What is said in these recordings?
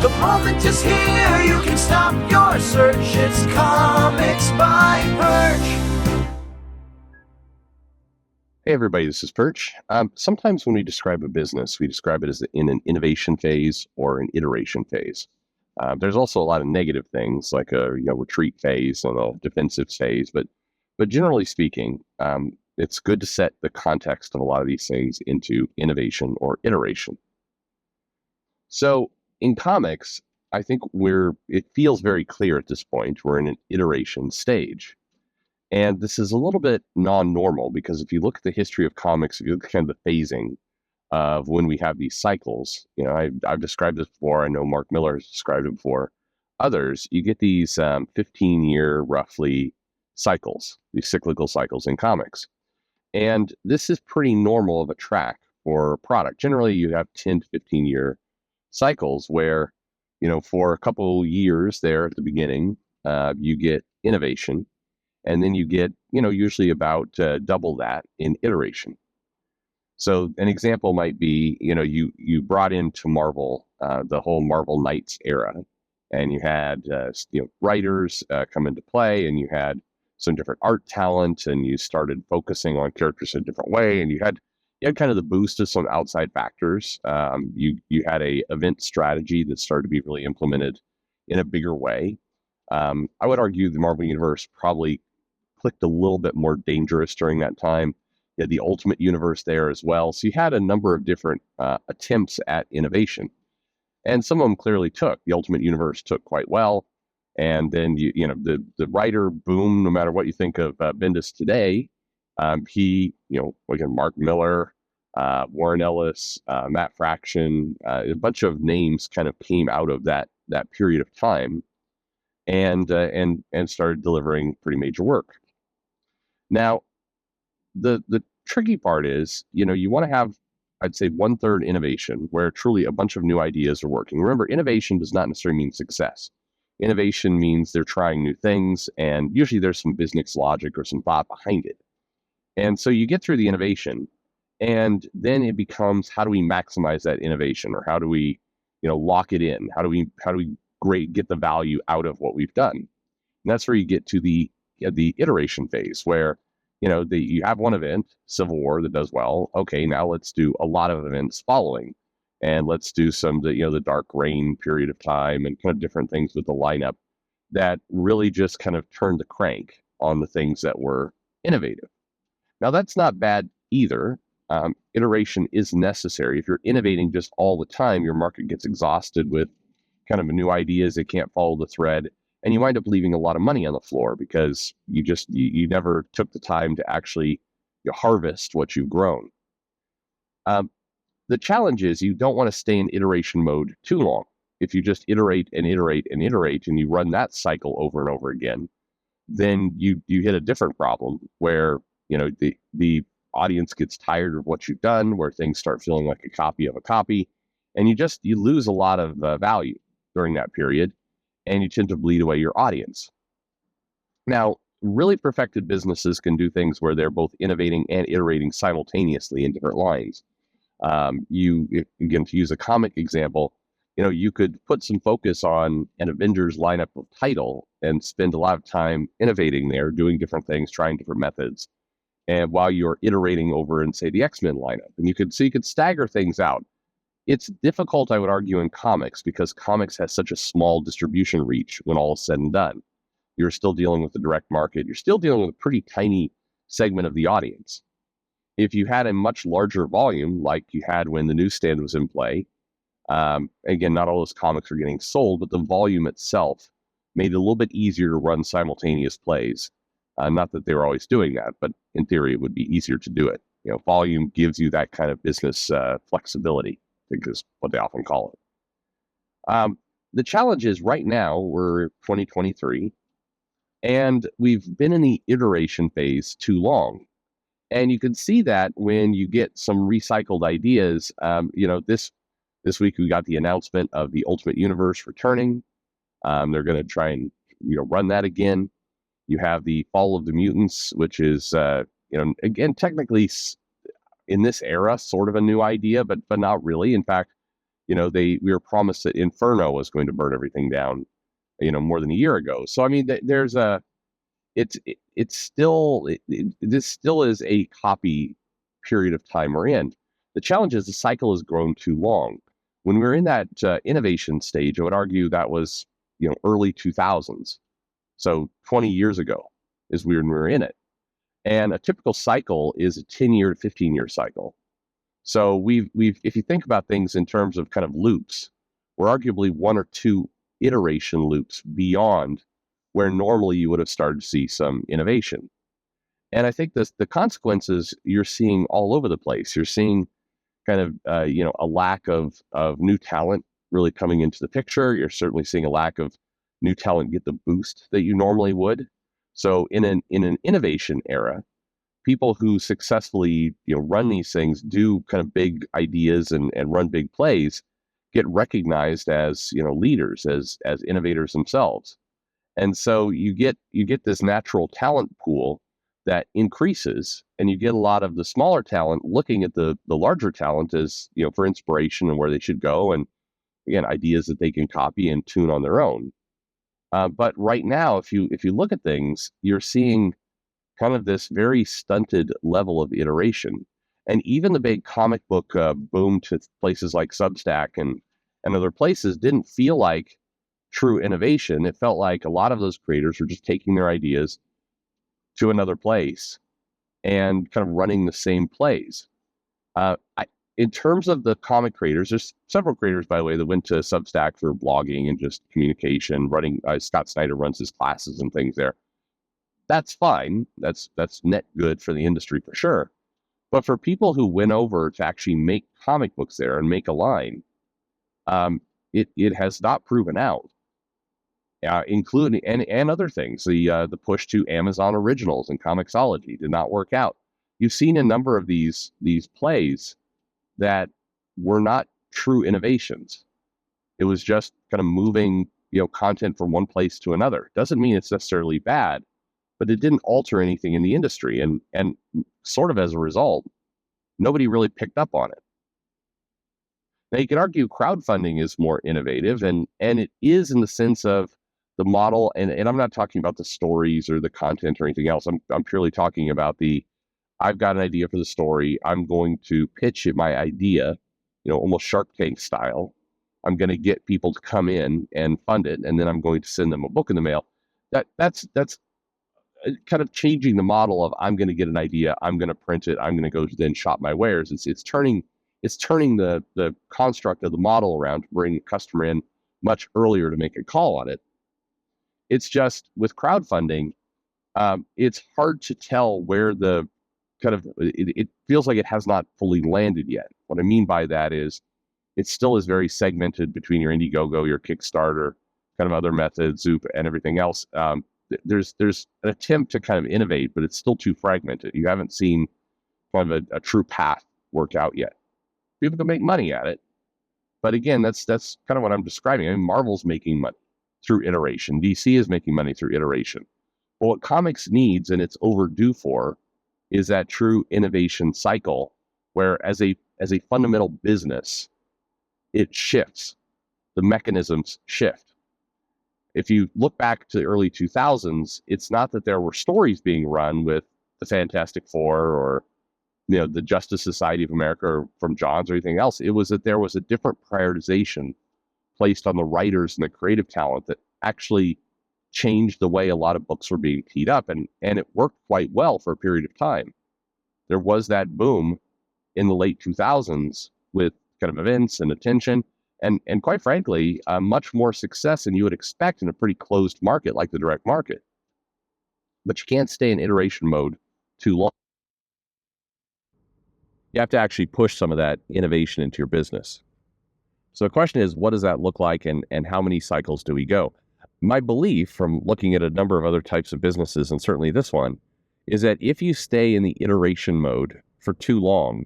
The moment is here, you can stop your search. It's Comics by Perch. Hey everybody, this is Perch. Sometimes when we describe a business, we describe it as in an innovation phase or an iteration phase. There's also a lot of negative things like a retreat phase and a defensive phase, but generally speaking, it's good to set the context of a lot of these things into innovation or iteration. So in comics, I think it feels very clear at this point we're in an iteration stage. And this is a little bit non-normal because if you look at the history of comics, if you look at kind of the phasing of when we have these cycles, I've described this before. I know Mark Miller has described it before. Others, you get these 15-year roughly cycles, these cyclical cycles in comics. And this is pretty normal of a track for a product. Generally, you have 10 to 15-year cycles where, for a couple years there at the beginning, you get innovation. And then you get, usually about double that in iteration. So an example might be, you brought into Marvel the whole Marvel Knights era, and you had writers come into play, and you had some different art talent, and you started focusing on characters in a different way, and you had kind of the boost of some outside factors. You had a event strategy that started to be really implemented in a bigger way. I would argue the Marvel Universe probably clicked a little bit more dangerous during that time. You had the Ultimate Universe there as well. So you had a number of different attempts at innovation. And some of them clearly took. The Ultimate Universe took quite well. And then, the writer boom, no matter what you think of Bendis today, again, Mark Miller, Warren Ellis, Matt Fraction, a bunch of names kind of came out of that period of time and started delivering pretty major work. Now, the tricky part is, you want to have, I'd say, 1/3 innovation where truly a bunch of new ideas are working. Remember, innovation does not necessarily mean success. Innovation means they're trying new things, and usually there's some business logic or some thought behind it. And so you get through the innovation, and then it becomes, how do we maximize that innovation, or how do we, lock it in? How do we get the value out of what we've done? And that's where you get to the iteration phase where, you have one event, Civil War, that does well. Okay, now let's do a lot of events following, and let's do some, the Dark Reign period of time and kind of different things with the lineup that really just kind of turn the crank on the things that were innovative. Now, that's not bad either. Iteration is necessary. If you're innovating just all the time, your market gets exhausted with kind of new ideas. They can't follow the thread. And you wind up leaving a lot of money on the floor because you never took the time to actually harvest what you've grown. The challenge is you don't want to stay in iteration mode too long. If you just iterate and iterate and iterate and you run that cycle over and over again, then you hit a different problem where the audience gets tired of what you've done, where things start feeling like a copy of a copy, and you lose a lot of value during that period. And you tend to bleed away your audience. Now, really perfected businesses can do things where they're both innovating and iterating simultaneously in different lines. Again, to use a comic example, you could put some focus on an Avengers lineup of title and spend a lot of time innovating there, doing different things, trying different methods, and while you're iterating over in, say, the X-Men lineup. And you could stagger things out. It's difficult, I would argue, in comics because comics has such a small distribution reach when all is said and done. You're still dealing with the direct market. You're still dealing with a pretty tiny segment of the audience. If you had a much larger volume, like you had when the newsstand was in play, again, not all those comics are getting sold, but the volume itself made it a little bit easier to run simultaneous plays. Not that they were always doing that, but in theory, it would be easier to do it. Volume gives you that kind of business flexibility, I think is what they often call it. The challenge is right now we're 2023 and we've been in the iteration phase too long. And you can see that when you get some recycled ideas. This week we got the announcement of the Ultimate Universe returning. They're going to try and run that again. You have the Fall of the Mutants, which is again technically in this era sort of a new idea, but not really. In fact, We were promised that Inferno was going to burn everything down, more than a year ago. So I mean, there's a it's still this still is a copy period of time we're in. The challenge is the cycle has grown too long. When we were in that innovation stage, I would argue that was early 2000s, so 20 years ago is when we were in it. And a typical cycle is a 10-year to 15-year cycle. So we've if you think about things in terms of kind of loops, we're arguably one or two iteration loops beyond where normally you would have started to see some innovation. And I think the consequences you're seeing all over the place. You're seeing kind of a lack of new talent really coming into the picture. You're certainly seeing a lack of new talent get the boost that you normally would. So in an innovation era, people who successfully run these things, do kind of big ideas and run big plays, get recognized as leaders, as innovators themselves. And so you get this natural talent pool that increases, and you get a lot of the smaller talent looking at the larger talent as for inspiration and where they should go, and again ideas that they can copy and tune on their own. But right now, if you look at things, you're seeing kind of this very stunted level of iteration, and even the big comic book boom to places like Substack and other places didn't feel like true innovation. It felt like a lot of those creators were just taking their ideas to another place and kind of running the same plays. In terms of the comic creators, there's several creators, by the way, that went to Substack for blogging and just communication. Running Scott Snyder runs his classes and things there. That's fine. That's net good for the industry for sure. But for people who went over to actually make comic books there and make a line, it has not proven out. Including and other things. The push to Amazon Originals and Comixology did not work out. You've seen a number of these plays that were not true innovations. It was just kind of moving content from one place to another. Doesn't mean it's necessarily bad, but it didn't alter anything in the industry, and sort of as a result, nobody really picked up on it. Now you could argue crowdfunding is more innovative, and it is in the sense of the model, and I'm not talking about the stories or the content or anything else. I'm purely talking about I've got an idea for the story. I'm going to pitch it, my idea, almost Shark Tank style. I'm going to get people to come in and fund it, and then I'm going to send them a book in the mail. That's kind of changing the model of I'm going to get an idea, I'm going to print it, I'm going to go then shop my wares. It's turning the construct of the model around to bring the customer in much earlier to make a call on it. It's just with crowdfunding, it's hard to tell where the kind of it feels like it has not fully landed yet. What I mean by that is it still is very segmented between your Indiegogo, your Kickstarter, kind of other methods, Zoop, and everything else. There's an attempt to kind of innovate, but it's still too fragmented. You haven't seen kind of a true path work out yet. People can make money at it, but again, that's kind of what I'm describing. I mean, Marvel's making money through iteration. DC is making money through iteration. But what comics needs, and it's overdue for, is that true innovation cycle where as a fundamental business, it shifts. The mechanisms shift. If you look back to the early 2000s, it's not that there were stories being run with the Fantastic Four or the Justice Society of America or from Johns or anything else. It was that there was a different prioritization placed on the writers and the creative talent that actually changed the way a lot of books were being teed up, and it worked quite well for a period of time. There was that boom in the late 2000s with kind of events and attention, and quite frankly, much more success than you would expect in a pretty closed market like the direct market. But you can't stay in iteration mode too long. You have to actually push some of that innovation into your business. So the question is, what does that look like, and how many cycles do we go? My belief from looking at a number of other types of businesses, and certainly this one, is that if you stay in the iteration mode for too long,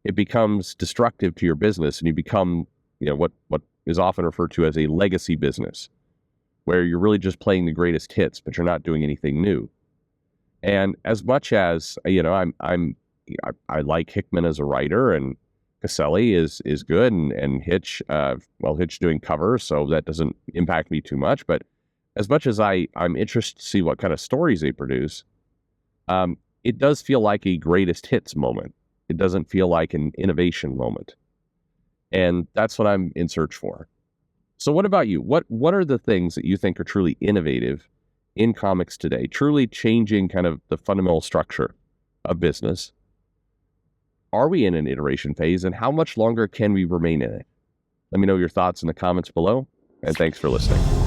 it becomes destructive to your business, and you become, what is often referred to as a legacy business, where you're really just playing the greatest hits, but you're not doing anything new. And as much as I like Hickman as a writer, and Caselli is good, and Hitch, Hitch doing covers, so that doesn't impact me too much. But as much as I'm interested to see what kind of stories they produce, it does feel like a greatest hits moment. It doesn't feel like an innovation moment. And that's what I'm in search for. So what about you? What are the things that you think are truly innovative in comics today, truly changing kind of the fundamental structure of business? Are we in an iteration phase, and how much longer can we remain in it? Let me know your thoughts in the comments below, and thanks for listening.